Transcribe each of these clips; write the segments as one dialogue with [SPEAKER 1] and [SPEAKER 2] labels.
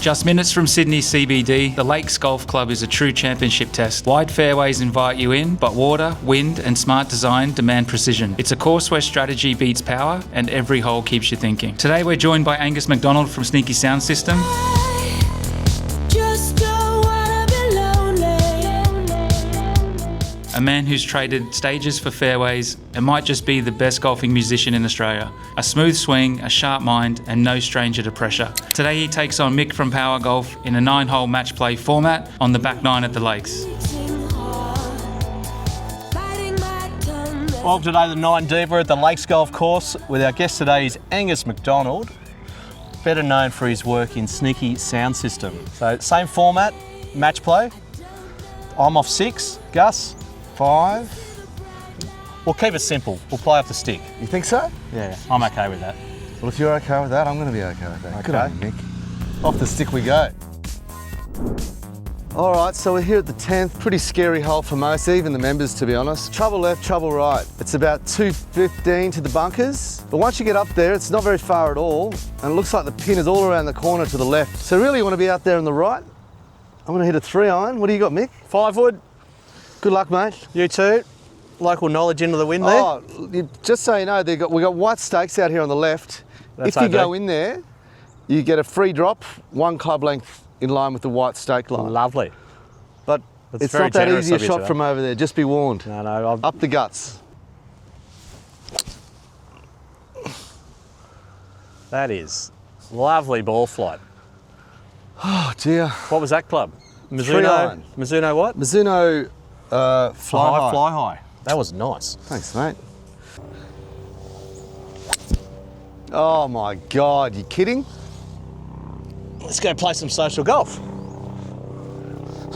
[SPEAKER 1] Just minutes from Sydney CBD, the Lakes Golf Club is a true championship test. Wide fairways invite you in, but water, wind and smart design demand precision. It's a course where strategy beats power and every hole keeps you thinking. Today we're joined by Angus McDonald from Sneaky Sound System. A man who's traded stages for fairways and might just be the best golfing musician in Australia. A smooth swing, a sharp mind, and no stranger to pressure. Today he takes on Mick from Power Golf in a 9-hole match play format on the back 9 at the Lakes.
[SPEAKER 2] Well, today the 9 deeper at the Lakes Golf Course with our guest today is Angus McDonald, better known for his work in Sneaky Sound System. So same format, match play. I'm off 6, Gus 5. We'll keep it simple. We'll play off the stick.
[SPEAKER 3] You think so?
[SPEAKER 2] Yeah, I'm okay with that.
[SPEAKER 3] Well, if you're okay with that, I'm going to be okay with that.
[SPEAKER 2] Okay.
[SPEAKER 3] Good on you, Mick. Off the stick we go. All right, so we're here at the 10th. Pretty scary hole for most, even the members, to be honest. Trouble left, trouble right. It's about 215 to the bunkers. But once you get up there, it's not very far at all. And it looks like the pin is all around the corner to the left. So really you want to be out there on the right. I'm going to hit a 3-iron. What do you got, Mick?
[SPEAKER 2] 5 wood.
[SPEAKER 3] Good luck, mate.
[SPEAKER 2] You too. Local knowledge into the wind there.
[SPEAKER 3] Oh, just so you know, we got white stakes out here on the left.
[SPEAKER 2] That's
[SPEAKER 3] if you go in there, you get a free drop, 1 club length in line with the white stake line.
[SPEAKER 2] Lovely.
[SPEAKER 3] But
[SPEAKER 2] That's
[SPEAKER 3] it's not that
[SPEAKER 2] generous
[SPEAKER 3] easy a
[SPEAKER 2] of you
[SPEAKER 3] shot
[SPEAKER 2] today.
[SPEAKER 3] from over there. Just be warned.
[SPEAKER 2] No,
[SPEAKER 3] Up the guts.
[SPEAKER 2] that is lovely ball flight.
[SPEAKER 3] Oh dear.
[SPEAKER 2] What was that club? Mizuno.
[SPEAKER 3] 3-iron.
[SPEAKER 2] Mizuno what?
[SPEAKER 3] Mizuno fly high.
[SPEAKER 2] Fly high. That was nice.
[SPEAKER 3] Thanks, mate. Oh my God, you kidding?
[SPEAKER 2] Let's go play some social golf.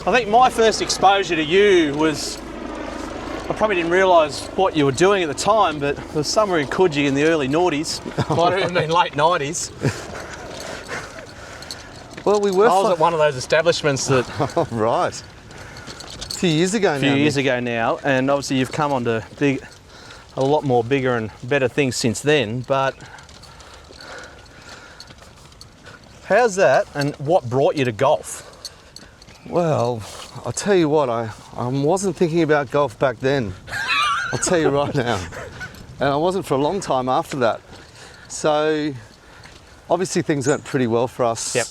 [SPEAKER 2] I think my first exposure to you was, I probably didn't realise what you were doing at the time, but it was somewhere in Coogee in the early noughties. Might have even been late 90s.
[SPEAKER 3] Well, we were.
[SPEAKER 2] I was at one of those establishments that
[SPEAKER 3] Oh, right. A few years ago
[SPEAKER 2] now, and obviously you've come on to a lot more bigger and better things since then, but how's that and what brought you to golf?
[SPEAKER 3] Well, I'll tell you what, I wasn't thinking about golf back then. I'll tell you right now. And I wasn't for a long time after that. So, obviously things went pretty well for us.
[SPEAKER 2] Yep.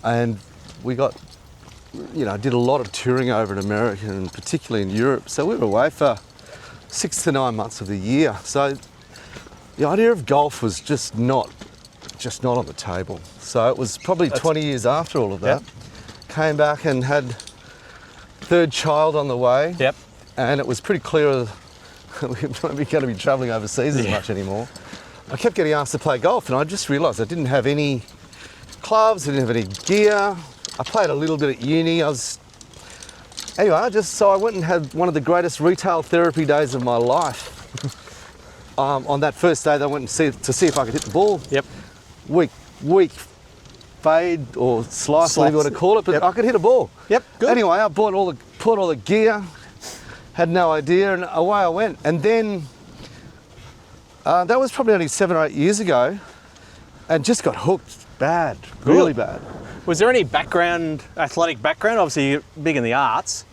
[SPEAKER 3] And we got, did a lot of touring over in America and particularly in Europe. So we were away for 6 to 9 months of the year. So the idea of golf was just not on the table. So it was probably 20 years after all of that.
[SPEAKER 2] Yep.
[SPEAKER 3] Came back and had 3rd child on the way.
[SPEAKER 2] Yep.
[SPEAKER 3] And it was pretty clear that we weren't going to be travelling overseas as much anyway. I kept getting asked to play golf and I just realised I didn't have any clubs, I didn't have any gear. I played a little bit at uni. So I went and had one of the greatest retail therapy days of my life. On that first day, they went to see if I could hit the ball.
[SPEAKER 2] Yep.
[SPEAKER 3] Weak fade or slice, whatever you want to call it, but I could hit a ball.
[SPEAKER 2] Yep, good.
[SPEAKER 3] Anyway, I bought all the gear, had no idea, and away I went. And then that was probably only 7 or 8 years ago, and just got hooked bad, really bad.
[SPEAKER 2] Was there any athletic background? Obviously, you're big in the arts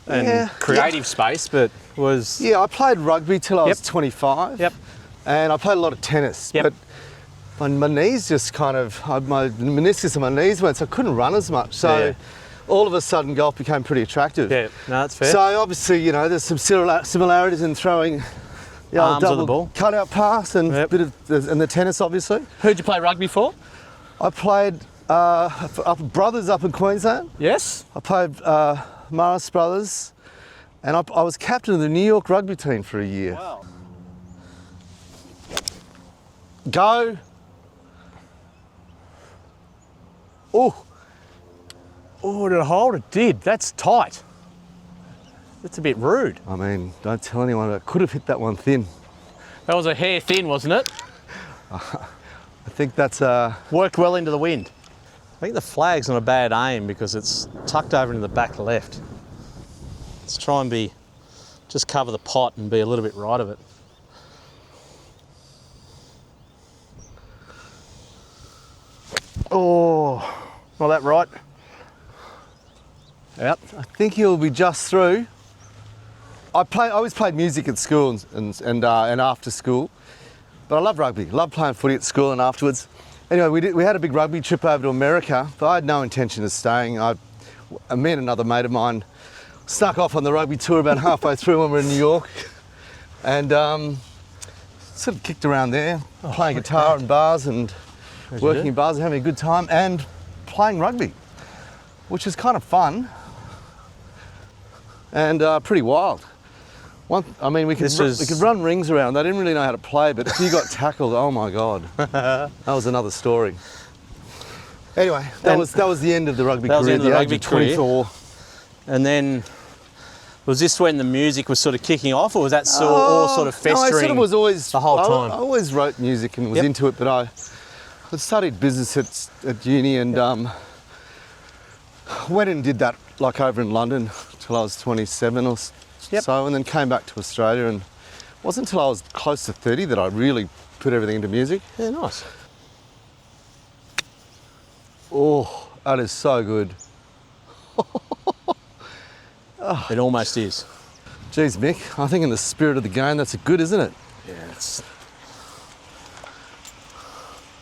[SPEAKER 2] and creative space, but was...
[SPEAKER 3] Yeah, I played rugby till I was 25.
[SPEAKER 2] Yep.
[SPEAKER 3] And I played a lot of tennis.
[SPEAKER 2] Yep.
[SPEAKER 3] But my knees just my meniscus and my knees went, so I couldn't run as much. So all of a sudden, golf became pretty attractive.
[SPEAKER 2] Yeah, no, that's fair.
[SPEAKER 3] So obviously, there's some similarities in throwing the old
[SPEAKER 2] Arms of the
[SPEAKER 3] double
[SPEAKER 2] ball.
[SPEAKER 3] cutout pass and bit of and the tennis, obviously.
[SPEAKER 2] Who'd you play rugby for?
[SPEAKER 3] I played Brothers up in Queensland.
[SPEAKER 2] Yes.
[SPEAKER 3] I played Morris Brothers, and I was captain of the New York rugby team for a year.
[SPEAKER 2] Wow.
[SPEAKER 3] Go.
[SPEAKER 2] Oh, did it hold? It did. That's tight. That's a bit rude.
[SPEAKER 3] I mean, don't tell anyone, I could have hit that one thin.
[SPEAKER 2] That was a hair thin, wasn't it?
[SPEAKER 3] I think that's
[SPEAKER 2] Worked well into the wind. I think the flag's not a bad aim because it's tucked over into the back left. Let's try and just cover the pot and be a little bit right of it. Oh, not that right. Out.
[SPEAKER 3] I think he'll be just through. I always played music at school and after school, but I love rugby. Love playing footy at school and afterwards. Anyway, we had a big rugby trip over to America, but I had no intention of staying. Me and another mate of mine snuck off on the rugby tour about halfway through when we were in New York, and sort of kicked around there, playing guitar in bars and working in bars and having a good time and playing rugby, which is kind of fun and pretty wild. We could run rings around. They didn't really know how to play, but if you got tackled, oh my God, that was another story. Anyway, that was the end of the rugby career.
[SPEAKER 2] That was the end of the rugby career.
[SPEAKER 3] 24.
[SPEAKER 2] And then, was this when the music was sort of kicking off, or was that all sort of festering?
[SPEAKER 3] No, I sort of was always
[SPEAKER 2] the whole time.
[SPEAKER 3] I always wrote music and was into it, but I studied business at uni and went and did that like over in London till I was 27 or so, and then came back to Australia, and it wasn't until I was close to 30 that I really put everything into music.
[SPEAKER 2] Yeah, nice.
[SPEAKER 3] Oh, that is so good.
[SPEAKER 2] It almost is.
[SPEAKER 3] Geez, Mick, I think in the spirit of the game, that's good, isn't it?
[SPEAKER 2] Yeah, it's...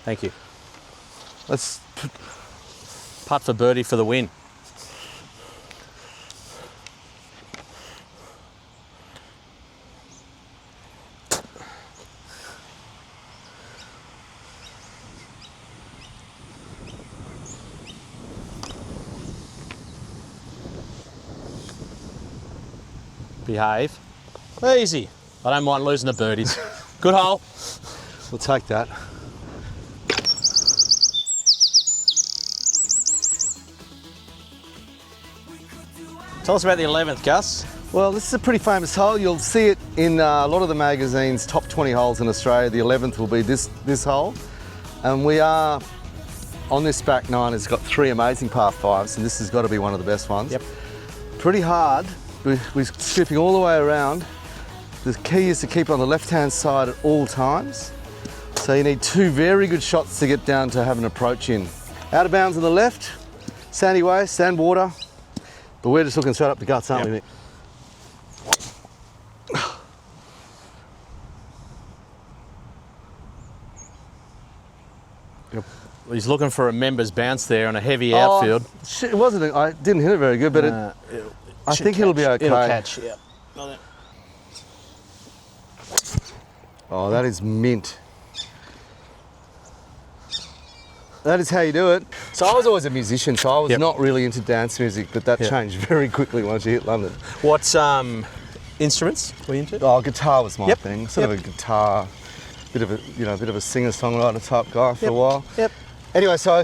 [SPEAKER 2] Thank you.
[SPEAKER 3] Let's
[SPEAKER 2] Putt for birdie for the win. Behave. Easy. I don't mind losing the birdies. Good hole.
[SPEAKER 3] We'll take that.
[SPEAKER 2] Tell us about the 11th, Gus.
[SPEAKER 3] Well, this is a pretty famous hole. You'll see it in a lot of the magazines' top 20 holes in Australia. The 11th will be this hole. And we are on this back nine. It's got 3 amazing par 5s, and this has got to be one of the best ones.
[SPEAKER 2] Yep.
[SPEAKER 3] Pretty hard. We're stripping all the way around. The key is to keep on the left-hand side at all times. So you need 2 very good shots to get down to have an approach in. Out of bounds on the left, sandy way, sand water. But we're just looking straight up the guts, aren't we, Mick?
[SPEAKER 2] He's looking for a member's bounce there on a heavy outfield.
[SPEAKER 3] It wasn't. I didn't hit it very good, but I think it'll be okay.
[SPEAKER 2] It'll catch, yeah.
[SPEAKER 3] Oh, that is mint. That is how you do it. So I was always a musician, so I was not really into dance music, but that changed very quickly once you hit London.
[SPEAKER 2] What instruments were you into?
[SPEAKER 3] Oh, guitar was my thing. Sort of a guitar, bit of a singer-songwriter type guy for a while.
[SPEAKER 2] Yep.
[SPEAKER 3] Anyway, so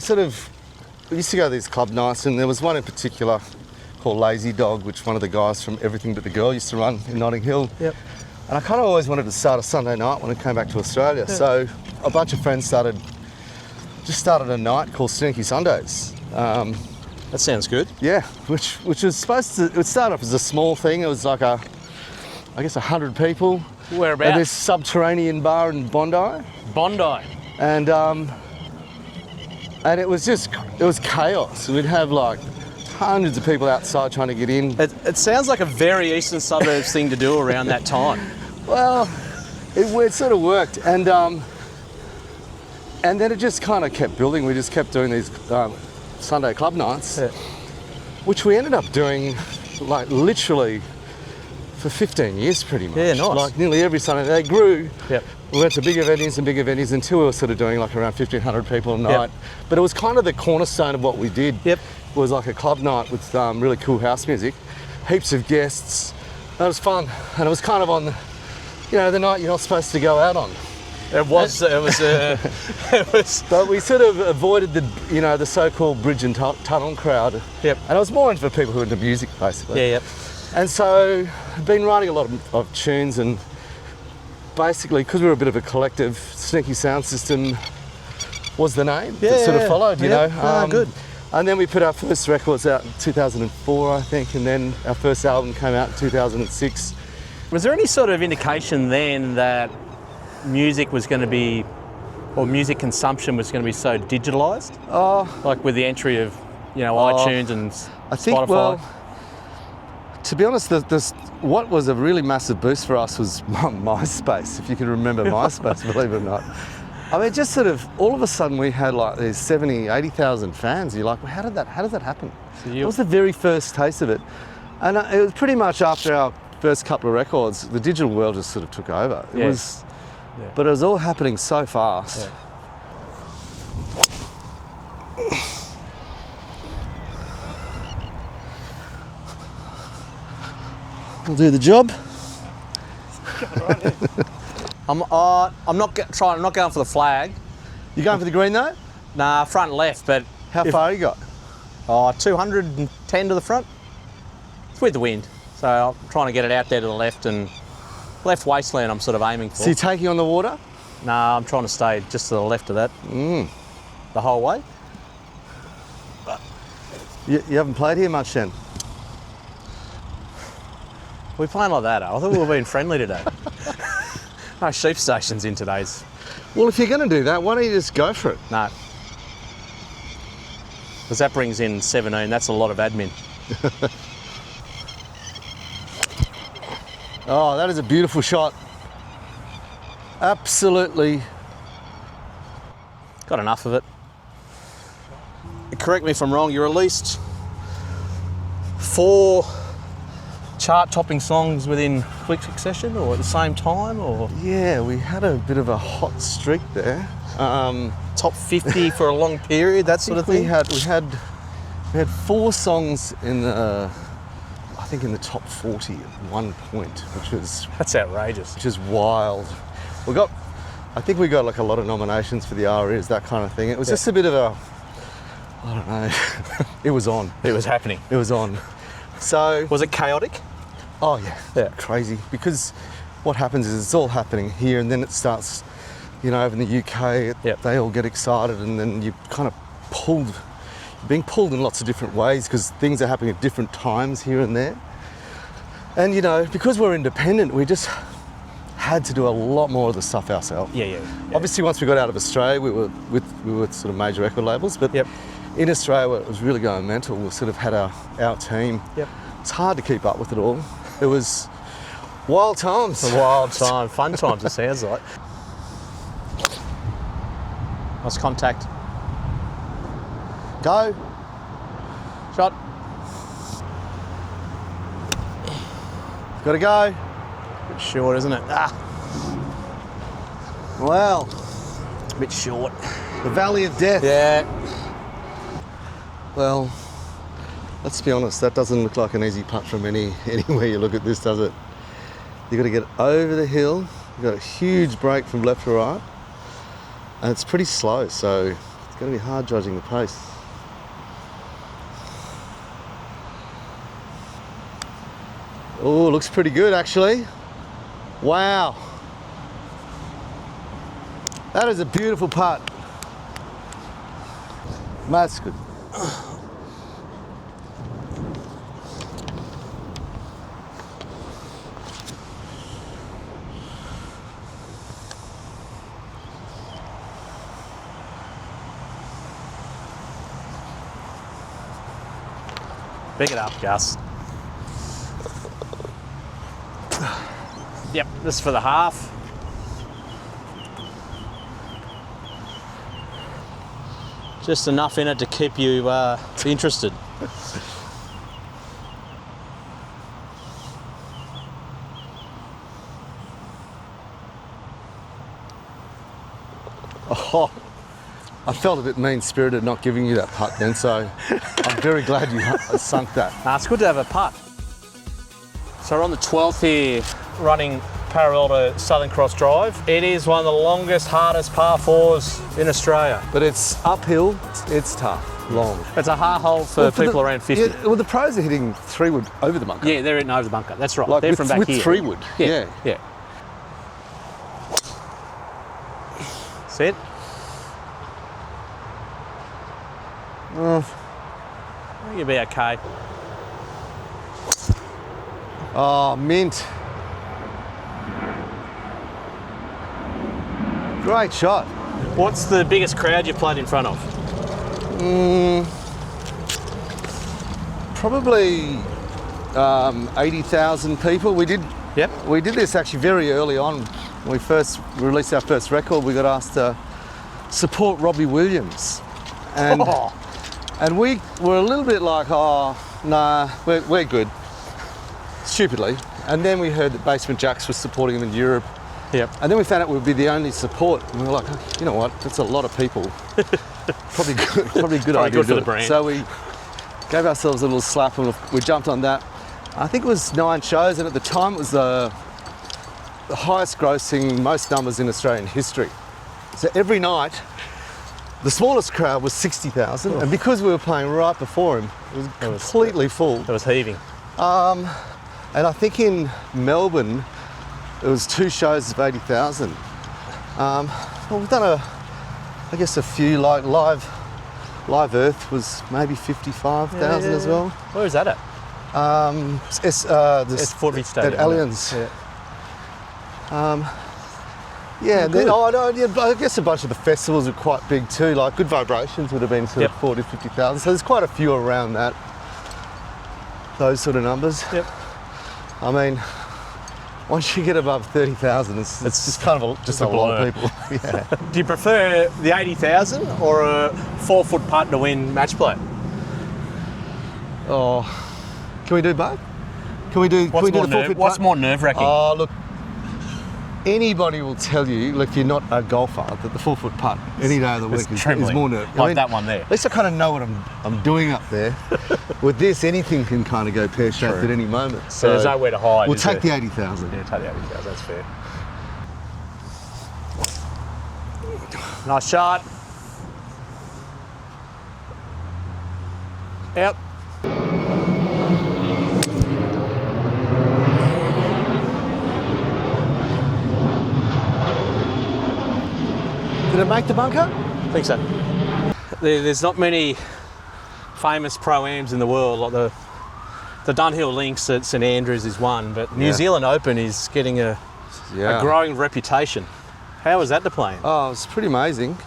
[SPEAKER 3] we used to go to these club nights, and there was one in particular called Lazy Dog, which one of the guys from Everything But the Girl used to run in Notting Hill.
[SPEAKER 2] Yep.
[SPEAKER 3] And I kind of always wanted to start a Sunday night when I came back to Australia. Yeah. So a bunch of friends started a night called Sneaky Sundays.
[SPEAKER 2] That sounds good.
[SPEAKER 3] Yeah, which was supposed to, it started off as a small thing. It was like I guess 100 people.
[SPEAKER 2] Whereabouts?
[SPEAKER 3] At this subterranean bar in Bondi.
[SPEAKER 2] Bondi.
[SPEAKER 3] And it was chaos. We'd have like hundreds of people outside trying to get in.
[SPEAKER 2] It sounds like a very eastern suburbs thing to do around that time.
[SPEAKER 3] Well, it sort of worked, and then it just kind of kept building. We just kept doing these Sunday club nights, which we ended up doing like literally for 15 years pretty much.
[SPEAKER 2] Yeah, nice.
[SPEAKER 3] Like nearly every Sunday. They grew.
[SPEAKER 2] Yep.
[SPEAKER 3] We went to bigger venues until we were sort of doing like around 1,500 people a night. Yep. But it was kind of the cornerstone of what we did.
[SPEAKER 2] Yep.
[SPEAKER 3] It was like a club night with really cool house music, heaps of guests. That was fun, and it was kind of on, the night you're not supposed to go out on.
[SPEAKER 2] It was.
[SPEAKER 3] But we sort of avoided the so-called bridge and tunnel crowd.
[SPEAKER 2] Yep.
[SPEAKER 3] And it was more for people who are into music, basically.
[SPEAKER 2] Yeah. Yep.
[SPEAKER 3] And so I've been writing a lot of tunes, and basically because we were a bit of a collective, Sneaky Sound System was the name that sort of followed. You know.
[SPEAKER 2] Good.
[SPEAKER 3] And then we put our first records out in 2004, I think, and then our first album came out in 2006.
[SPEAKER 2] Was there any sort of indication then that music was going to be or music consumption was going to be so digitalised? Like with the entry of, iTunes and
[SPEAKER 3] I think,
[SPEAKER 2] Spotify?
[SPEAKER 3] well, to be honest, what was a really massive boost for us was MySpace, if you can remember MySpace, believe it or not. I mean, just sort of, all of a sudden we had like these 70, 80,000 fans. You're like, well, how did that happen? It was the very first taste of it. And it was pretty much after our first couple of records, the digital world just sort of took over. It was, but it was all happening so fast.
[SPEAKER 2] Yeah.
[SPEAKER 3] We'll do the job.
[SPEAKER 2] I'm not going for the flag.
[SPEAKER 3] You going for the green though?
[SPEAKER 2] Nah, front and left, but
[SPEAKER 3] How far you got?
[SPEAKER 2] 210 to the front. It's with the wind, so I'm trying to get it out there to the left, and left wasteland I'm sort of aiming for.
[SPEAKER 3] So you're taking on the water?
[SPEAKER 2] Nah, I'm trying to stay just to the left of that the whole way.
[SPEAKER 3] You haven't played here much then?
[SPEAKER 2] We're playing like that, I thought we were being friendly today. No sheep stations in today's.
[SPEAKER 3] Well, if you're going to do that, why don't you just go for it?
[SPEAKER 2] No. Because that brings in 17, that's a lot of admin.
[SPEAKER 3] Oh, that is a beautiful shot. Absolutely.
[SPEAKER 2] Got enough of it. Correct me if I'm wrong, you released 4 chart-topping songs within quick succession, or at the same time, or
[SPEAKER 3] Yeah, we had a bit of a hot streak there.
[SPEAKER 2] top 50 for a long period, that sort of thing.
[SPEAKER 3] We had 4 songs in the, I think in the top 40 at one point, which
[SPEAKER 2] That's outrageous.
[SPEAKER 3] is wild. I think we got like a lot of nominations for the ARIAs, that kind of thing. It was just a bit of a, I don't know. It was on.
[SPEAKER 2] It was happening.
[SPEAKER 3] It was on. So
[SPEAKER 2] Was it chaotic?
[SPEAKER 3] Oh yeah, crazy. Because what happens is it's all happening here, and then it starts, over in the UK, they all get excited, and then you kind of being pulled in lots of different ways because things are happening at different times here and there. And because we're independent, we just had to do a lot more of the stuff ourselves.
[SPEAKER 2] Yeah.
[SPEAKER 3] Obviously, once we got out of Australia, we were with sort of major record labels, but in Australia, it was really going mental. We sort of had our team.
[SPEAKER 2] Yep.
[SPEAKER 3] It's hard to keep up with it all. It was wild times.
[SPEAKER 2] A wild time, fun times, it sounds like. Nice contact.
[SPEAKER 3] Go.
[SPEAKER 2] Shot.
[SPEAKER 3] Gotta go.
[SPEAKER 2] Bit short, isn't it?
[SPEAKER 3] Well,
[SPEAKER 2] Bit short.
[SPEAKER 3] the valley of death.
[SPEAKER 2] Yeah.
[SPEAKER 3] Well, let's be honest, that doesn't look like an easy putt from anywhere you look at this, does it? You've got to get over the hill, you've got a huge break from left to right, and it's pretty slow, so it's going to be hard judging the pace. Oh, looks pretty good actually. Wow. That is a beautiful putt. That's good.
[SPEAKER 2] Pick it up, Gus. Yep, this is for the half. Just enough in it to keep you interested.
[SPEAKER 3] Oh, I felt a bit mean-spirited not giving you that putt then, so I'm very glad you sunk that.
[SPEAKER 2] Nah, it's good to have a putt. So we're on the 12th here, running parallel to Southern Cross Drive. It is one of the longest, hardest par 4s in Australia.
[SPEAKER 3] But it's uphill, it's tough, long.
[SPEAKER 2] It's a hard hole for people around 50.
[SPEAKER 3] Yeah, well, the pros are hitting 3-wood over the bunker.
[SPEAKER 2] Yeah, they're hitting over the bunker. That's right.
[SPEAKER 3] Like
[SPEAKER 2] they're
[SPEAKER 3] with,
[SPEAKER 2] from back
[SPEAKER 3] with
[SPEAKER 2] here.
[SPEAKER 3] 3-wood. Yeah.
[SPEAKER 2] Set. I think you'll be okay.
[SPEAKER 3] Oh, mint. Great shot.
[SPEAKER 2] What's the biggest crowd you've played in front of?
[SPEAKER 3] Probably 80,000 people. We did this actually very early on. When we first released our first record, we got asked to support Robbie Williams. And we were a little bit like, oh, nah, we're good. Stupidly. And then we heard that Basement Jaxx was supporting him in Europe.
[SPEAKER 2] Yep.
[SPEAKER 3] And then we found out we'd be the only support. And we were like, you know what, that's a lot of people. Probably good idea.
[SPEAKER 2] Good for the brand.
[SPEAKER 3] So we gave ourselves a little slap and we jumped on that. I think it was 9 shows, and at the time it was the highest grossing, most numbers in Australian history. So every night, the smallest crowd was 60,000, and because we were playing right before him, it was completely full.
[SPEAKER 2] It was heaving.
[SPEAKER 3] And I think in Melbourne, it was 2 shows of 80,000. Well, we've done I guess a few, like Live Earth was maybe 55,000 as well.
[SPEAKER 2] Where is that at?
[SPEAKER 3] It's
[SPEAKER 2] Fort Stadium.
[SPEAKER 3] At Allianz. And then I guess a bunch of the festivals are quite big too. Like Good Vibrations would have been sort of 40, 50,000. So there's quite a few around that. Those sort of numbers.
[SPEAKER 2] Yep.
[SPEAKER 3] I mean, once you get above 30,000, it's just kind of a lot of people. Yeah.
[SPEAKER 2] Do you prefer the 80,000 or a 4-foot putt to win match play?
[SPEAKER 3] Oh, can we do both? Can we do the 4-foot
[SPEAKER 2] What's
[SPEAKER 3] putt?
[SPEAKER 2] more nerve-wracking?
[SPEAKER 3] Oh, look, anybody will tell you, like, if you're not a golfer, that the 4-foot putt any day of the week is more nerve.
[SPEAKER 2] Like that one there.
[SPEAKER 3] At least I kind of know what I'm doing up there. With this, anything can kind of go pear-shaped at any moment.
[SPEAKER 2] So there's nowhere to hide.
[SPEAKER 3] We'll take the 80,000.
[SPEAKER 2] Yeah, take the 80,000. That's fair. Nice shot. Out.
[SPEAKER 3] Did it make the bunker?
[SPEAKER 2] I think so. There's not many famous pro-ams in the world. Like the Dunhill Links at St Andrews is one, but New Zealand Open is getting a growing reputation. How was that to play in?
[SPEAKER 3] Oh, it was pretty amazing.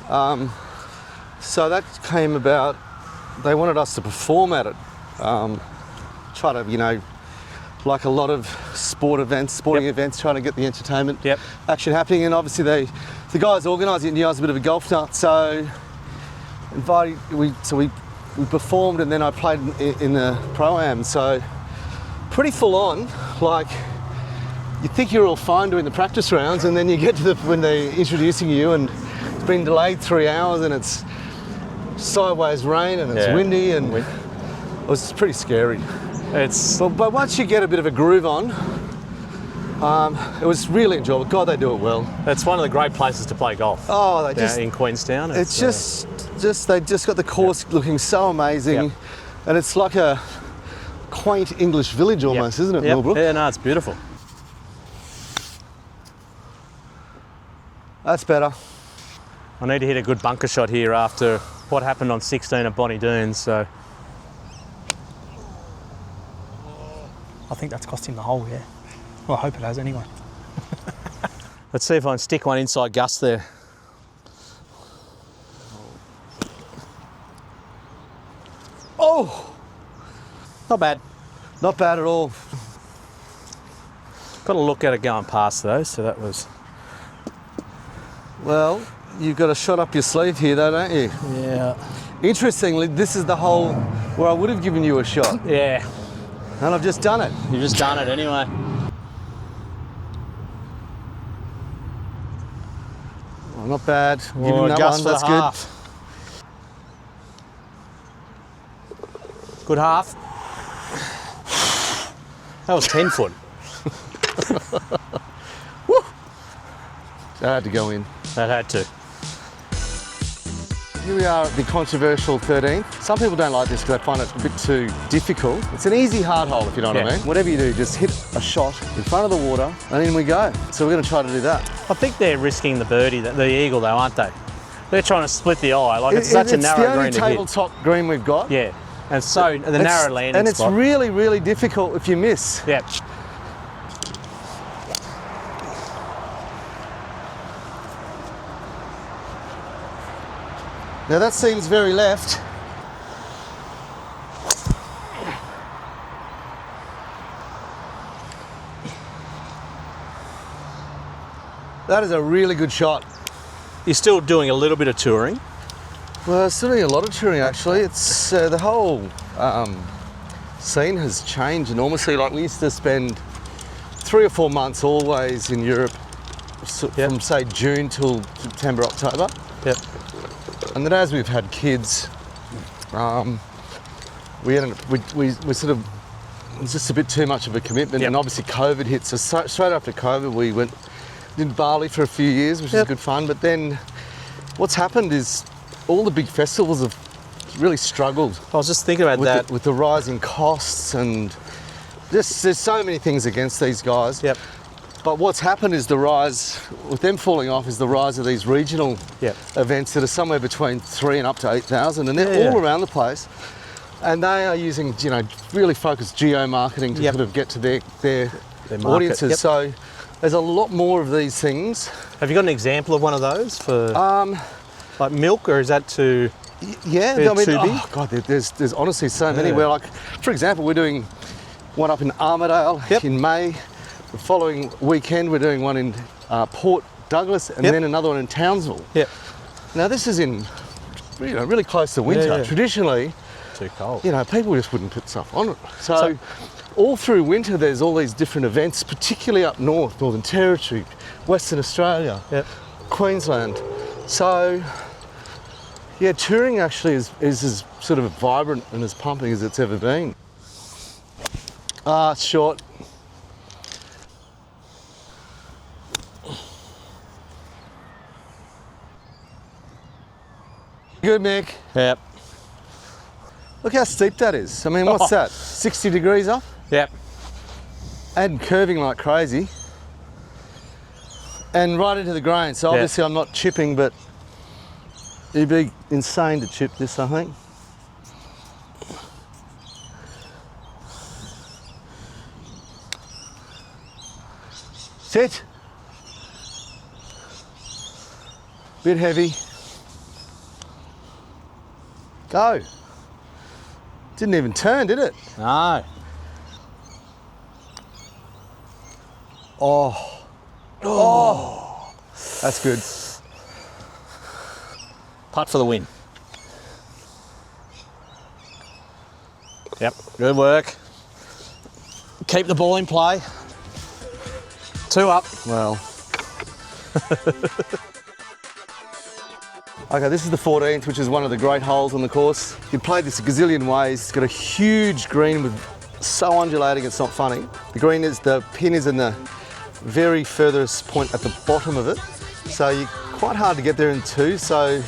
[SPEAKER 3] So that came about, they wanted us to perform at it. Try to, like a lot of sporting events, trying to get the entertainment action happening. And obviously the guys organising it knew I was a bit of a golf nut, so we performed, and then I played in the Pro-Am. So pretty full on. Like, you think you're all fine doing the practice rounds, and then you get to when they're introducing you, and it's been delayed 3 hours, and it's sideways rain, and it's windy, and it was pretty scary. But once you get a bit of a groove on, it was really enjoyable. God, they do it well.
[SPEAKER 2] It's one of the great places to play golf.
[SPEAKER 3] Oh, they just
[SPEAKER 2] in Queenstown.
[SPEAKER 3] It's they just got the course looking so amazing, and it's like a quaint English village almost, isn't it, Millbrook?
[SPEAKER 2] Yeah, no, it's beautiful.
[SPEAKER 3] That's better.
[SPEAKER 2] I need to hit a good bunker shot here after what happened on 16 at Bonnie Dunes. So
[SPEAKER 4] I think that's cost him the hole, yeah. Well, I hope it has anyway.
[SPEAKER 2] Let's see if I can stick one inside Gus there.
[SPEAKER 3] Oh!
[SPEAKER 2] Not bad.
[SPEAKER 3] Not bad at all.
[SPEAKER 2] Got a look at it going past though, so that was...
[SPEAKER 3] Well, you've got a shot up your sleeve here though, don't you?
[SPEAKER 2] Yeah.
[SPEAKER 3] Interestingly, this is the hole where I would have given you a shot.
[SPEAKER 2] Yeah.
[SPEAKER 3] And I've just done it.
[SPEAKER 2] You've just done it anyway.
[SPEAKER 3] Oh, not bad. Give him that
[SPEAKER 2] Gus
[SPEAKER 3] one,
[SPEAKER 2] for
[SPEAKER 3] that's
[SPEAKER 2] the
[SPEAKER 3] good.
[SPEAKER 2] half. Good half. That was 10 foot.
[SPEAKER 3] Woo! That had to go in.
[SPEAKER 2] That had to.
[SPEAKER 3] Here we are at the controversial 13th. Some people don't like this because they find it a bit too difficult. It's an easy hard hole, if you know what I mean. Whatever you do, just hit a shot in front of the water and in we go. So we're going to try to do that.
[SPEAKER 2] I think they're risking the birdie, the eagle though, aren't they? They're trying to split the eye. Like it's such a narrow green to hit.
[SPEAKER 3] It's the only tabletop green we've got.
[SPEAKER 2] Yeah, and so the narrow landing
[SPEAKER 3] and it's
[SPEAKER 2] spot.
[SPEAKER 3] really, really difficult if you miss.
[SPEAKER 2] Yeah.
[SPEAKER 3] Now that seems very left. That is a really good shot.
[SPEAKER 2] You're still doing a little bit of touring.
[SPEAKER 3] Well, it's doing a lot of touring actually. It's the whole scene has changed enormously. Like we used to spend 3 or 4 months always in Europe, from say June till September, October.
[SPEAKER 2] Yep.
[SPEAKER 3] And then as we've had kids, we ended up, we sort of, it was just a bit too much of a commitment.
[SPEAKER 2] Yep.
[SPEAKER 3] And obviously COVID hit, so straight after COVID we went in Bali for a few years, which was good fun. But then what's happened is all the big festivals have really struggled.
[SPEAKER 2] I was just thinking about that.
[SPEAKER 3] With the rising costs and there's so many things against these guys.
[SPEAKER 2] Yep.
[SPEAKER 3] But what's happened is the rise, with them falling off, is the rise of these regional events that are somewhere between 3 and up to 8,000, and they're all around the place. And they are using, you know, really focused geo-marketing to sort of get to their audiences. Yep. So there's a lot more of these things.
[SPEAKER 2] Have you got an example of one of those for like milk, or is that too?
[SPEAKER 3] Yeah, I mean,
[SPEAKER 2] too big?
[SPEAKER 3] oh God, there's honestly so many. Where, like, for example, we're doing one up in Armidale in May. The following weekend, we're doing one in Port Douglas, and then another one in Townsville.
[SPEAKER 2] Yep.
[SPEAKER 3] Now, this is in, you know, really close to winter. Traditionally,
[SPEAKER 2] too cold.
[SPEAKER 3] you know, people just wouldn't put stuff on it. So all through winter, there's all these different events, particularly up north, Northern Territory, Western Australia, Queensland. So, yeah, touring actually is as sort of vibrant and as pumping as it's ever been. It's short. Good, Mick.
[SPEAKER 2] Yep.
[SPEAKER 3] Look how steep that is. I mean, what's that? 60 degrees up?
[SPEAKER 2] Yep.
[SPEAKER 3] And curving like crazy. And right into the grain. So obviously I'm not chipping, but it'd be insane to chip this, I think. Sit. Bit heavy. Go. Didn't even turn, did it?
[SPEAKER 2] No.
[SPEAKER 3] Oh, that's good.
[SPEAKER 2] Putt for the win. Yep, good work. Keep the ball in play. 2 up.
[SPEAKER 3] Well. Okay, this is the 14th, which is one of the great holes on the course. You can play this a gazillion ways. It's got a huge green with so undulating it's not funny. The pin is in the very furthest point at the bottom of it. So you're quite hard to get there in 2. So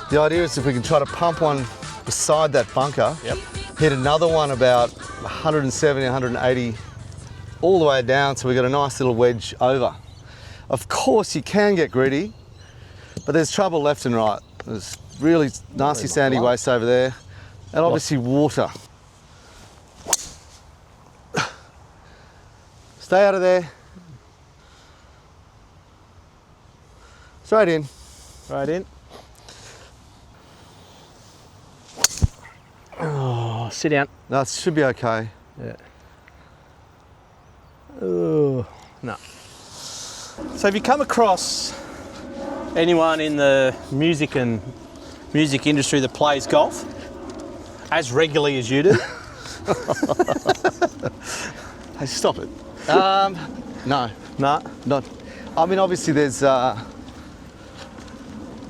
[SPEAKER 3] the idea is if we can try to pump one beside that bunker, hit another one about 170, 180 all the way down, so we've got a nice little wedge over. Of course you can get greedy, but there's trouble left and right. There's really nasty sandy waste over there, and obviously water. Stay out of there. Straight in.
[SPEAKER 2] Right in. Oh, sit down.
[SPEAKER 3] No, it should be okay.
[SPEAKER 2] Yeah. Oh, no. So have you come across anyone in the music industry that plays golf as regularly as you do?
[SPEAKER 3] Hey, stop it. No.
[SPEAKER 2] No.
[SPEAKER 3] Not. I mean, obviously, there's.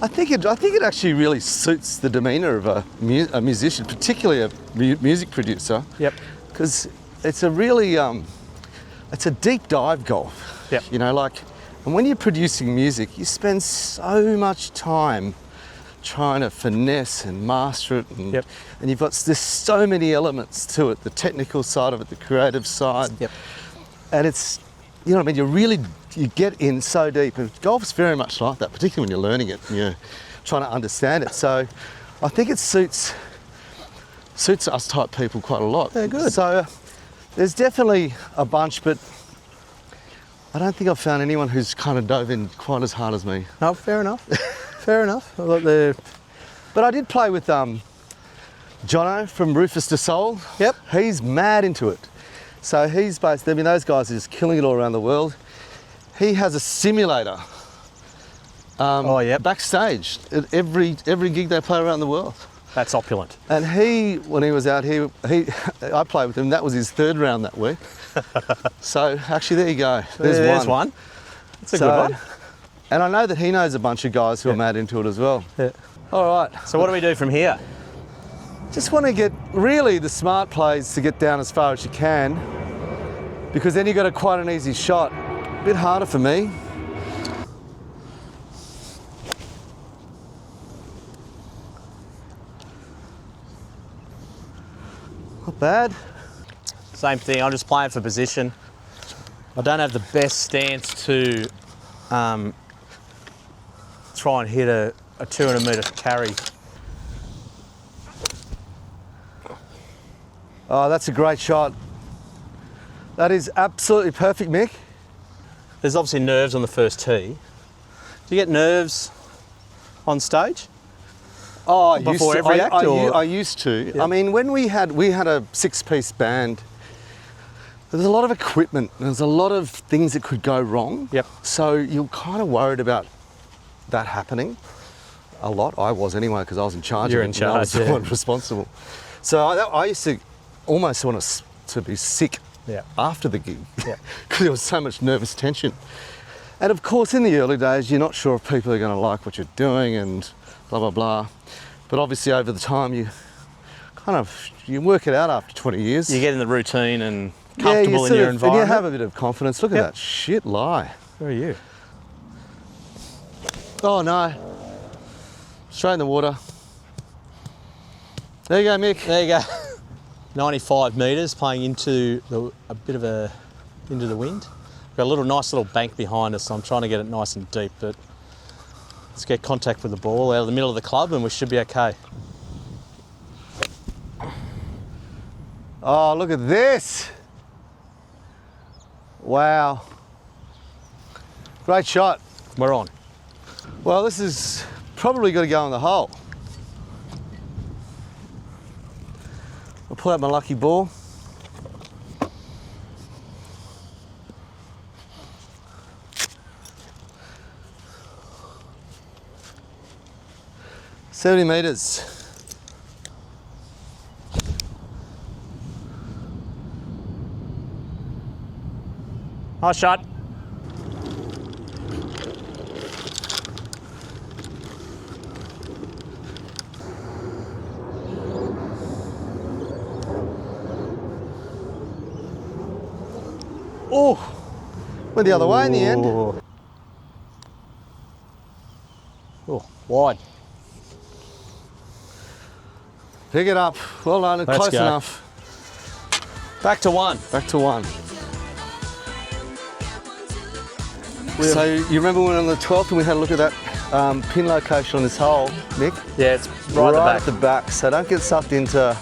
[SPEAKER 3] I think it actually really suits the demeanour of a musician, particularly a music producer.
[SPEAKER 2] Yep.
[SPEAKER 3] Because it's a really, it's a deep dive golf.
[SPEAKER 2] Yep.
[SPEAKER 3] You know, like, and when you're producing music, you spend so much time trying to finesse and master it, and, and there's so many elements to it, the technical side of it, the creative side.
[SPEAKER 2] Yep.
[SPEAKER 3] And it's, you know what I mean, you get in so deep, and golf's very much like that, particularly when you're learning it and you're trying to understand it. So I think it suits us type people quite a lot.
[SPEAKER 2] Yeah, good.
[SPEAKER 3] So there's definitely a bunch, but I don't think I've found anyone who's kind of dove in quite as hard as me.
[SPEAKER 2] No, fair enough. Fair enough. Look,
[SPEAKER 3] But I did play with Jono from Rufus de Sol.
[SPEAKER 2] Yep.
[SPEAKER 3] He's mad into it. So he's based, I mean, those guys are just killing it all around the world. He has a simulator backstage at every gig they play around the world.
[SPEAKER 2] That's opulent.
[SPEAKER 3] And when he was out here, I played with him. That was his third round that week. So actually, there you go.
[SPEAKER 2] There's one. That's a good one.
[SPEAKER 3] And I know that he knows a bunch of guys who are mad into it as well.
[SPEAKER 2] Yeah.
[SPEAKER 3] All right.
[SPEAKER 2] So what do we do from here?
[SPEAKER 3] Just want to get really the smart plays to get down as far as you can, because then you've got quite an easy shot. A bit harder for me. Not bad.
[SPEAKER 2] Same thing, I'm just playing for position. I don't have the best stance to try and hit a 200 metre carry.
[SPEAKER 3] Oh, that's a great shot. That is absolutely perfect, Mick.
[SPEAKER 2] There's obviously nerves on the first tee. Do you get nerves on stage?
[SPEAKER 3] Oh,
[SPEAKER 2] Before every act, or?
[SPEAKER 3] I used to.
[SPEAKER 2] Yeah.
[SPEAKER 3] I mean, when we had a 6-piece band, there was a lot of equipment. There was a lot of things that could go wrong.
[SPEAKER 2] Yep.
[SPEAKER 3] So you're kind of worried about that happening a lot. I was anyway, because I was in charge
[SPEAKER 2] You're
[SPEAKER 3] of it.
[SPEAKER 2] in charge,
[SPEAKER 3] and I was the
[SPEAKER 2] yeah.
[SPEAKER 3] one responsible. So I used to almost want to be sick
[SPEAKER 2] Yeah.
[SPEAKER 3] after the gig,
[SPEAKER 2] Yeah.
[SPEAKER 3] because there was so much nervous tension. And of course, in the early days, you're not sure if people are going to like what you're doing and blah, blah, blah. But obviously over the time, you work it out after 20 years.
[SPEAKER 2] You get in the routine and comfortable in
[SPEAKER 3] sort
[SPEAKER 2] your
[SPEAKER 3] of,
[SPEAKER 2] environment.
[SPEAKER 3] And you have a bit of confidence. Look at that shit lie.
[SPEAKER 2] Where are you?
[SPEAKER 3] Oh no. Straight in the water. There you go, Mick.
[SPEAKER 2] There you go. 95 metres playing into the wind. Got a nice little bank behind us, so I'm trying to get it nice and deep, but let's get contact with the ball out of the middle of the club and we should be okay.
[SPEAKER 3] Oh, look at this. Wow. Great shot.
[SPEAKER 2] We're on.
[SPEAKER 3] Well, this is probably got to go in the hole. I'll pull out my lucky ball. $70 metres.
[SPEAKER 2] Nice shot.
[SPEAKER 3] Oh, went the other way in the end.
[SPEAKER 2] Oh, wide.
[SPEAKER 3] Pick it up. Well done.
[SPEAKER 2] Let's
[SPEAKER 3] Close
[SPEAKER 2] go.
[SPEAKER 3] enough.
[SPEAKER 2] Back to one.
[SPEAKER 3] Back to one. So you remember when on the 12th when we had a look at that pin location on this hole, Mick?
[SPEAKER 2] Yeah, it's right,
[SPEAKER 3] at the back. So don't get sucked into.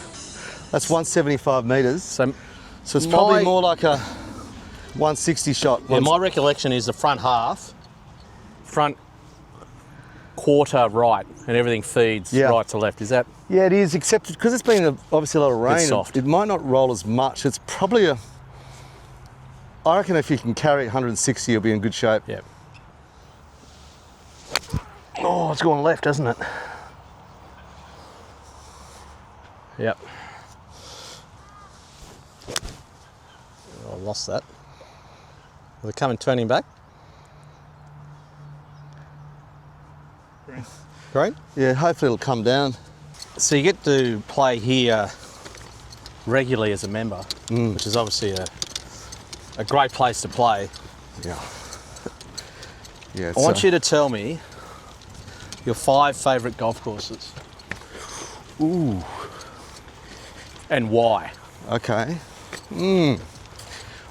[SPEAKER 3] That's 175 metres. So it's probably more like a 160 shot.
[SPEAKER 2] Yeah, my recollection is the front half, front quarter right, and everything feeds right to left. Is that?
[SPEAKER 3] Yeah, it is, except because it's been obviously a lot of rain.
[SPEAKER 2] It's soft.
[SPEAKER 3] It might not roll as much. It's probably I reckon if you can carry 160, you'll be in good shape.
[SPEAKER 2] Yeah.
[SPEAKER 4] Oh, it's going left, hasn't it?
[SPEAKER 2] Yep. Oh, I lost that. Are they coming turning back? Green?
[SPEAKER 3] Yeah, hopefully it'll come down.
[SPEAKER 2] So you get to play here regularly as a member, which is obviously a great place to play.
[SPEAKER 3] Yeah. Yeah.
[SPEAKER 2] I want you to tell me your 5 favourite golf courses.
[SPEAKER 3] Ooh.
[SPEAKER 2] And why.
[SPEAKER 3] Okay.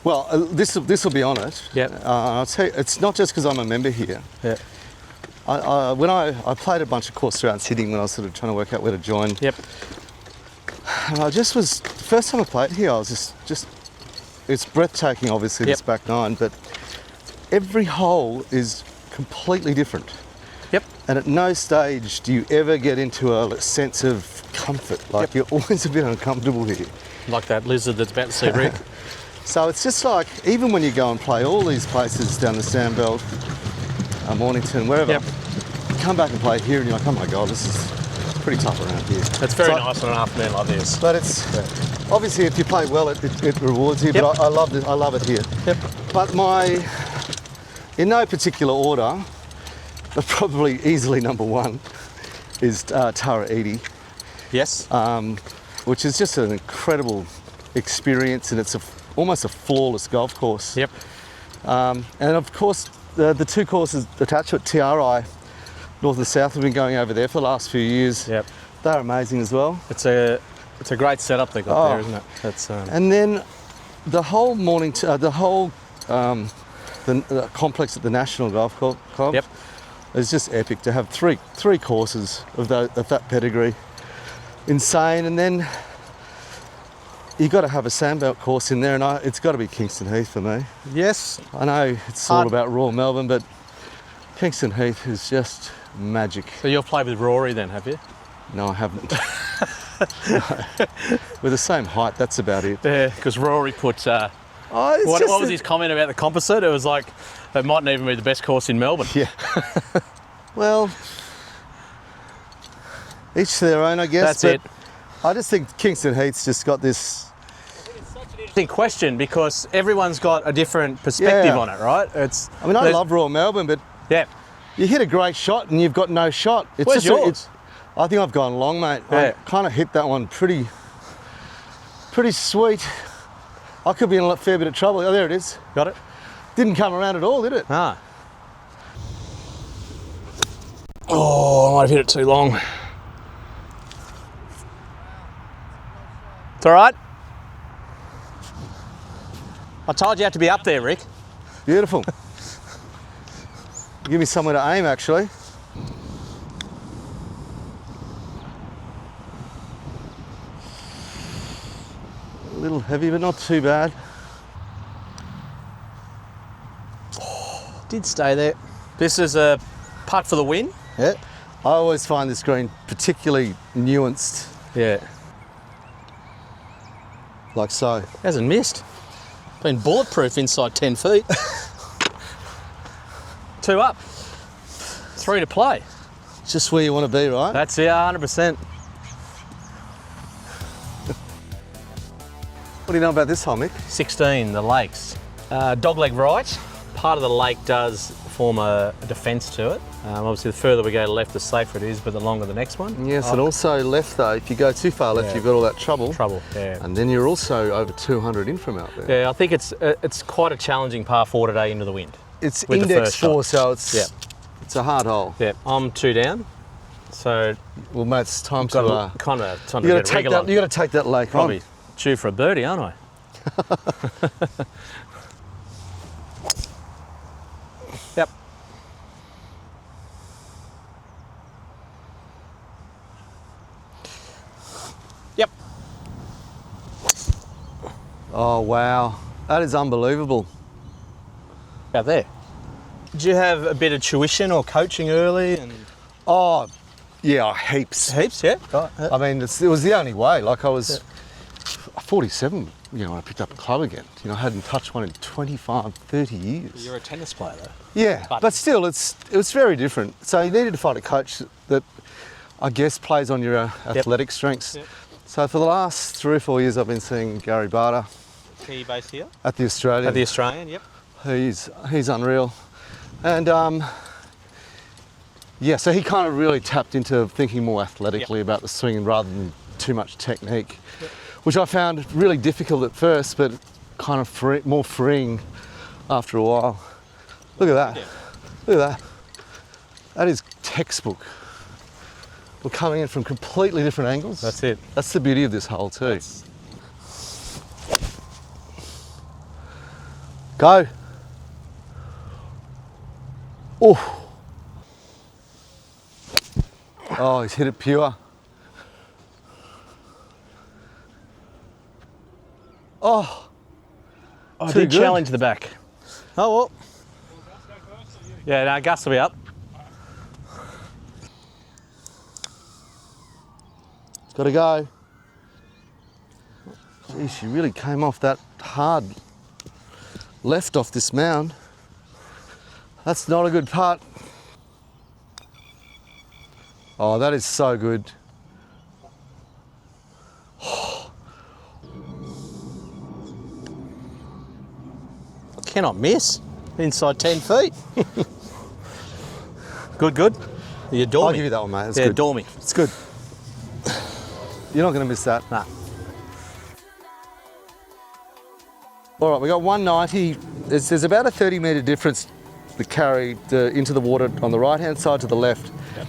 [SPEAKER 3] Well, this will be on it.
[SPEAKER 2] Yep.
[SPEAKER 3] I'll tell you, it's not just because I'm a member here.
[SPEAKER 2] Yeah.
[SPEAKER 3] When I played a bunch of courses around Sydney when I was sort of trying to work out where to join.
[SPEAKER 2] Yep.
[SPEAKER 3] And the first time I played here, I was just it's breathtaking, obviously, this back nine, but every hole is completely different.
[SPEAKER 2] Yep.
[SPEAKER 3] And at no stage do you ever get into a sense of comfort. Like you're always a bit uncomfortable here.
[SPEAKER 2] Like that lizard that's about to see Rick.
[SPEAKER 3] So it's just like, even when you go and play all these places down the Sandbelt, Mornington, wherever,
[SPEAKER 2] Yep.
[SPEAKER 3] you come back and play here and you're like, oh my God, this is pretty tough around here.
[SPEAKER 2] It's very
[SPEAKER 3] So-
[SPEAKER 2] nice on an afternoon like this.
[SPEAKER 3] But it's, obviously if you play well, it rewards you,
[SPEAKER 2] Yep.
[SPEAKER 3] but I love it here.
[SPEAKER 2] Yep.
[SPEAKER 3] But in no particular order, but probably easily number one is Tara Edie,
[SPEAKER 2] Yes.
[SPEAKER 3] which is just an incredible experience, and it's almost a flawless golf course.
[SPEAKER 2] Yep.
[SPEAKER 3] And of course, the two courses attached to it, TRI, North and South, have been going over there for the last few years.
[SPEAKER 2] Yep.
[SPEAKER 3] They're amazing as well.
[SPEAKER 2] It's a great setup they got there, isn't it? That's
[SPEAKER 3] And then the whole the complex at the National Golf Club
[SPEAKER 2] Yep.
[SPEAKER 3] is just epic to have three courses of that pedigree. Insane. And then you got to have a Sandbelt course in there, and it's got to be Kingston Heath for me.
[SPEAKER 2] yes.
[SPEAKER 3] I know it's all about Royal Melbourne, but Kingston Heath is just magic.
[SPEAKER 2] So you've played with Rory then, have you?
[SPEAKER 3] No, I haven't. No. We're the same height, that's about it.
[SPEAKER 2] Yeah, because Rory put.
[SPEAKER 3] It's
[SPEAKER 2] What
[SPEAKER 3] just
[SPEAKER 2] was his comment about the composite? It was like, it mightn't even be the best course in Melbourne.
[SPEAKER 3] Yeah. Well, each to their own, I guess.
[SPEAKER 2] That's it.
[SPEAKER 3] I just think Kingston Heath's just got this.
[SPEAKER 2] Interesting question, because everyone's got a different perspective
[SPEAKER 3] Yeah.
[SPEAKER 2] on it, right? I
[SPEAKER 3] I love Royal Melbourne, but
[SPEAKER 2] Yeah.
[SPEAKER 3] you hit a great shot and you've got no shot. It's
[SPEAKER 2] Where's yours?
[SPEAKER 3] I think I've gone long, mate.
[SPEAKER 2] Yeah.
[SPEAKER 3] I kind of hit that one pretty sweet. I could be in a fair bit of trouble. Oh, there it is.
[SPEAKER 2] Got it?
[SPEAKER 3] Didn't come around at all, did it?
[SPEAKER 2] Ah. Oh, I might have hit it too long. It's all right. I told you had to be up there, Rick.
[SPEAKER 3] Beautiful. Give me somewhere to aim, actually. A little heavy, but not too bad.
[SPEAKER 2] Did stay there. This is a putt for the win.
[SPEAKER 3] Yeah. I always find this green particularly nuanced,
[SPEAKER 2] Yeah.
[SPEAKER 3] like so.
[SPEAKER 2] Hasn't missed. Been bulletproof inside 10 feet. 2 up. 3 to play.
[SPEAKER 3] Just where you want to be, right?
[SPEAKER 2] That's it, 100%.
[SPEAKER 3] What do you know about this hole, Mick?
[SPEAKER 2] 16, the lakes. Dogleg right. Part of the lake does form a defence to it. Obviously, the further we go left, the safer it is, but the longer the next one.
[SPEAKER 3] Yes, and also left though, if you go too far left,
[SPEAKER 2] Yeah.
[SPEAKER 3] you've got all that trouble.
[SPEAKER 2] Trouble, yeah.
[SPEAKER 3] And then you're also over 200 in from out there.
[SPEAKER 2] Yeah, I think it's quite a challenging par 4 today into the wind.
[SPEAKER 3] It's
[SPEAKER 2] With the
[SPEAKER 3] index
[SPEAKER 2] first shot.
[SPEAKER 3] 4, so it's
[SPEAKER 2] Yeah.
[SPEAKER 3] it's a hard hole.
[SPEAKER 2] Yeah, I'm 2 down, so
[SPEAKER 3] Well, mate, it's time
[SPEAKER 2] got
[SPEAKER 3] to.
[SPEAKER 2] kind of time to
[SPEAKER 3] You got
[SPEAKER 2] get
[SPEAKER 3] to
[SPEAKER 2] a
[SPEAKER 3] take
[SPEAKER 2] regular.
[SPEAKER 3] that. You got to take that lake
[SPEAKER 2] Probably
[SPEAKER 3] on.
[SPEAKER 2] due for a birdie, aren't I? Yep. Yep.
[SPEAKER 3] Oh wow, that is unbelievable.
[SPEAKER 2] Out there. Did you have a bit of tuition or coaching early? And
[SPEAKER 3] Oh, yeah, heaps.
[SPEAKER 2] heaps, yeah. Right.
[SPEAKER 3] I mean, it was the only way. Like I was 47, when I picked up a club again. I hadn't touched one in 25, 30 years.
[SPEAKER 2] You're a tennis player, though.
[SPEAKER 3] Yeah, but still, it was very different. So you needed to find a coach that, I guess, plays on your athletic strengths.
[SPEAKER 2] Yep.
[SPEAKER 3] So for the last 3 or 4 years, I've been seeing Gary Barter
[SPEAKER 2] Are you based here?
[SPEAKER 3] at the Australian.
[SPEAKER 2] At the Australian, yep.
[SPEAKER 3] He's unreal, and yeah. So he kind of really tapped into thinking more athletically about the swing rather than too much technique, which I found really difficult at first, but kind of more freeing after a while. Look at that. Look at that. That is textbook. We're coming in from completely different angles.
[SPEAKER 2] That's it.
[SPEAKER 3] That's the beauty of this hole too. Go. Oh. Oh, he's hit it pure. Oh.
[SPEAKER 2] I
[SPEAKER 3] Too
[SPEAKER 2] did
[SPEAKER 3] good.
[SPEAKER 2] challenge the back. Oh, well. Yeah, no, Gus will be up.
[SPEAKER 3] Gotta go. Gee, she really came off that hard left off this mound. That's not a good putt. Oh, that is so good.
[SPEAKER 2] Cannot miss. Inside 10 feet. Good. You adore
[SPEAKER 3] I'll
[SPEAKER 2] me.
[SPEAKER 3] give you that one, mate. It's
[SPEAKER 2] Yeah,
[SPEAKER 3] good.
[SPEAKER 2] adore me.
[SPEAKER 3] It's good. You're not going to miss that.
[SPEAKER 2] Nah.
[SPEAKER 3] All right, we got 190. There's about a 30-metre difference to carry into the water on the right-hand side to the left.
[SPEAKER 2] Yep.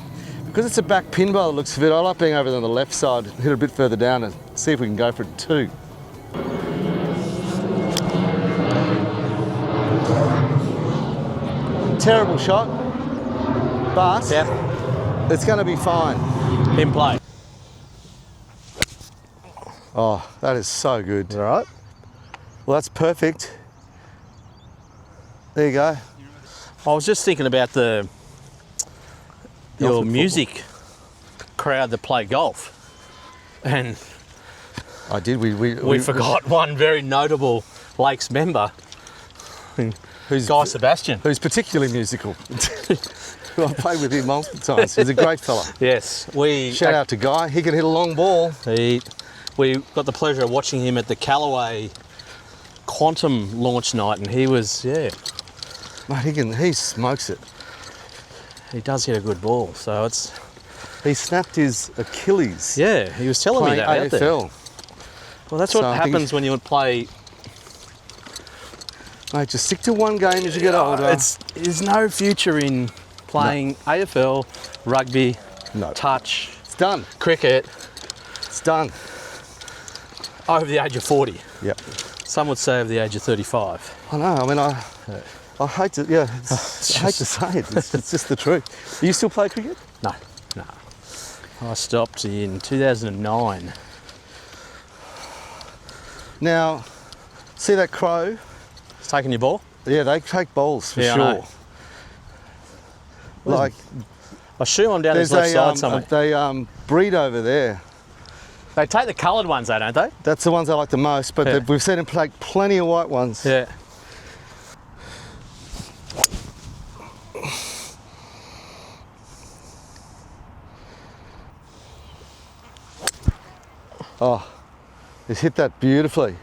[SPEAKER 3] Because it's a back pin by the looks of it, I like being over on the left side, hit it a bit further down and see if we can go for it too. Terrible shot, but it's going to be fine.
[SPEAKER 2] In play.
[SPEAKER 3] Oh, that is so good.
[SPEAKER 2] All right.
[SPEAKER 3] Well, that's perfect. There you go.
[SPEAKER 2] I was just thinking about your
[SPEAKER 3] Golf and
[SPEAKER 2] music crowd that play golf, and
[SPEAKER 3] I did.
[SPEAKER 2] we forgot one very notable Lakes member,
[SPEAKER 3] who's
[SPEAKER 2] Guy Sebastian.
[SPEAKER 3] who's particularly musical. Who I've played with him multiple times. He's a great fella.
[SPEAKER 2] Yes,
[SPEAKER 3] Shout out to Guy. He can hit a long ball.
[SPEAKER 2] We got the pleasure of watching him at the Callaway Quantum launch night, and he was
[SPEAKER 3] Mate, he smokes it.
[SPEAKER 2] he does hit a good ball. So
[SPEAKER 3] He snapped his Achilles
[SPEAKER 2] he was telling me
[SPEAKER 3] playing
[SPEAKER 2] that out there.
[SPEAKER 3] AFL.
[SPEAKER 2] Well, that's
[SPEAKER 3] So
[SPEAKER 2] what
[SPEAKER 3] I think
[SPEAKER 2] happens when you play.
[SPEAKER 3] Mate, just stick to one game as you get older.
[SPEAKER 2] There's no future in playing AFL, rugby,
[SPEAKER 3] No.
[SPEAKER 2] touch,
[SPEAKER 3] It's done.
[SPEAKER 2] cricket
[SPEAKER 3] It's done.
[SPEAKER 2] over the age of 40.
[SPEAKER 3] Yep.
[SPEAKER 2] Some would say over the age of 35.
[SPEAKER 3] I know. I mean, I hate to. Yeah, I hate to say it. It's just the truth. Do you still play cricket?
[SPEAKER 2] No. I stopped in 2009.
[SPEAKER 3] Now, see that crow?
[SPEAKER 2] It's taking your ball?
[SPEAKER 3] Yeah, they take bowls for
[SPEAKER 2] Yeah, I
[SPEAKER 3] sure.
[SPEAKER 2] know.
[SPEAKER 3] Like
[SPEAKER 2] I assume I'm down
[SPEAKER 3] there's
[SPEAKER 2] his left side somewhere.
[SPEAKER 3] they breed over there.
[SPEAKER 2] They take the coloured ones though, don't they?
[SPEAKER 3] That's the ones I like the most. But
[SPEAKER 2] Yeah.
[SPEAKER 3] we've seen them take plenty of white ones.
[SPEAKER 2] Yeah.
[SPEAKER 3] Oh, he's hit that beautifully.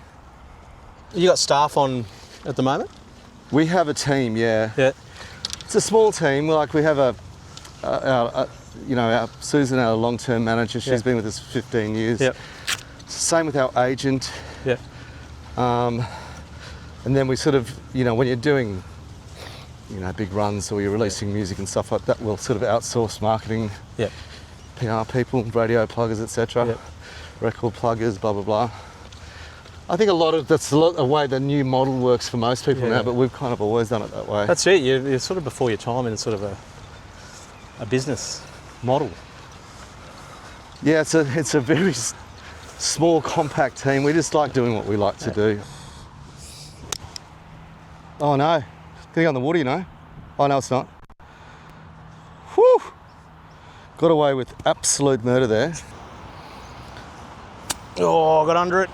[SPEAKER 2] You got staff on at the moment?
[SPEAKER 3] We have a team, yeah.
[SPEAKER 2] Yeah.
[SPEAKER 3] It's a small team. Like we have our Susan, our long-term manager. She's been with us for 15 years.
[SPEAKER 2] Yep.
[SPEAKER 3] Same with our agent.
[SPEAKER 2] Yeah.
[SPEAKER 3] And then we sort of, when you're doing, big runs or you're releasing music and stuff like that, we'll sort of outsource marketing,
[SPEAKER 2] Yeah.
[SPEAKER 3] PR people, radio pluggers, etc.
[SPEAKER 2] Yep.
[SPEAKER 3] Record pluggers, blah, blah, blah. I think that's a way the new model works for most people
[SPEAKER 2] Yeah.
[SPEAKER 3] now, but we've kind of always done it that way.
[SPEAKER 2] That's it. You're sort of before your time in sort of a business model.
[SPEAKER 3] Yeah, it's a very small, compact team. We just like doing what we like to do. Oh no, getting on the water, Oh no, it's not. Whew! Got away with absolute murder there.
[SPEAKER 2] Oh, I got under it.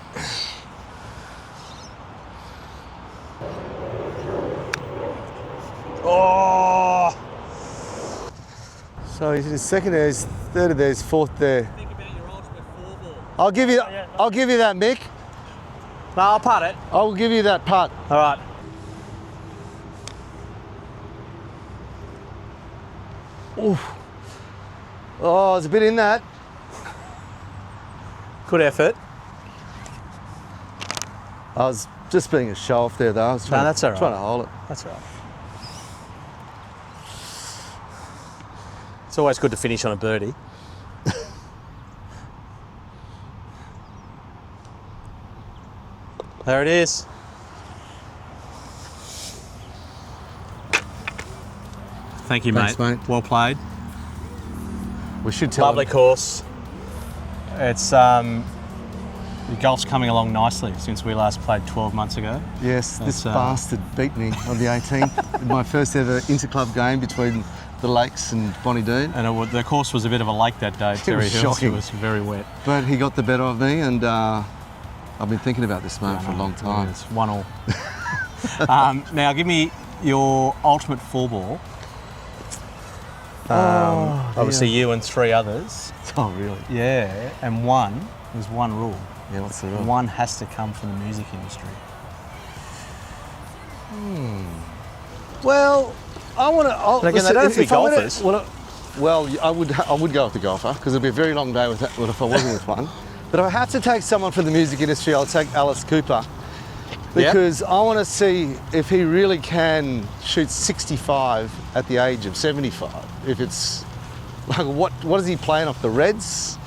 [SPEAKER 2] Oh!
[SPEAKER 3] So he's his second there, his third there, his fourth there.
[SPEAKER 2] Think about your ultimate four ball.
[SPEAKER 3] I'll give you that, Mick.
[SPEAKER 2] No, I'll putt it.
[SPEAKER 3] I'll give you that putt.
[SPEAKER 2] All right.
[SPEAKER 3] Oh, there's a bit in that.
[SPEAKER 2] Good effort.
[SPEAKER 3] I was just being a show off there, though. I was trying,
[SPEAKER 2] that's all right.
[SPEAKER 3] trying to hold it.
[SPEAKER 2] That's all right. It's always good to finish on a birdie. There it is. Thank you,
[SPEAKER 3] Thanks, mate.
[SPEAKER 2] Well played.
[SPEAKER 3] We should tell
[SPEAKER 2] Lovely
[SPEAKER 3] him.
[SPEAKER 2] course. It's the golf's coming along nicely since we last played 12 months ago.
[SPEAKER 3] Yes, this
[SPEAKER 2] That's,
[SPEAKER 3] bastard beat me on the 18th in my first ever inter-club game between the lakes and Bonnie Doon.
[SPEAKER 2] And the course was a bit of a lake that day, Terry
[SPEAKER 3] was
[SPEAKER 2] Hills.
[SPEAKER 3] shocking.
[SPEAKER 2] It was very wet.
[SPEAKER 3] But he got the better of me, and I've been thinking about this moment for a long time.
[SPEAKER 2] It's 1-1. Now, give me your ultimate 4-ball. Obviously, you and 3 others.
[SPEAKER 3] Oh, really?
[SPEAKER 2] Yeah, and there's one rule.
[SPEAKER 3] Yeah, what's the rule?
[SPEAKER 2] One has to come from the music industry.
[SPEAKER 3] Well, I want to.
[SPEAKER 2] Reckon they don't have to be golfers.
[SPEAKER 3] Well, I would go with the golfer because it'd be a very long day with if I wasn't with one. But if I have to take someone from the music industry, I'll take Alice Cooper because I want to see if he really can shoot 65 at the age of 75. If it's like what is he playing off, the Reds?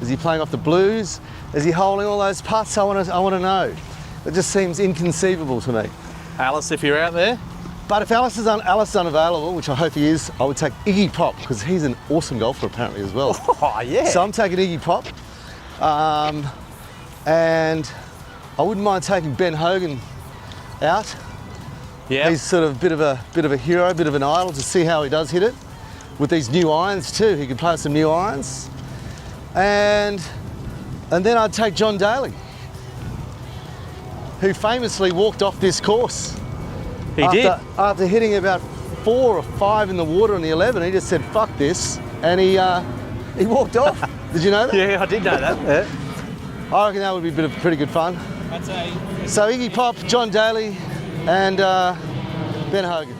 [SPEAKER 3] Is he playing off the Blues? Is he holding all those putts? I want to know. It just seems inconceivable to me.
[SPEAKER 2] Alice, if you're out there.
[SPEAKER 3] But if Alice is unavailable, which I hope he is, I would take Iggy Pop because he's an awesome golfer apparently as well.
[SPEAKER 2] Oh, yeah.
[SPEAKER 3] So I'm taking Iggy Pop. And I wouldn't mind taking Ben Hogan out.
[SPEAKER 2] Yeah.
[SPEAKER 3] He's sort of a bit of a hero, a bit of an idol to see how he does hit it. With these new irons too, he could play with some new irons. And then I'd take John Daly, who famously walked off this course.
[SPEAKER 2] He did.
[SPEAKER 3] After hitting about 4 or 5 in the water on the 11, he just said, "Fuck this," and he walked off. Did you know that?
[SPEAKER 2] Yeah, I did know that. Yeah.
[SPEAKER 3] I reckon that would be pretty good fun. So Iggy Pop, John Daly, and Ben Hogan.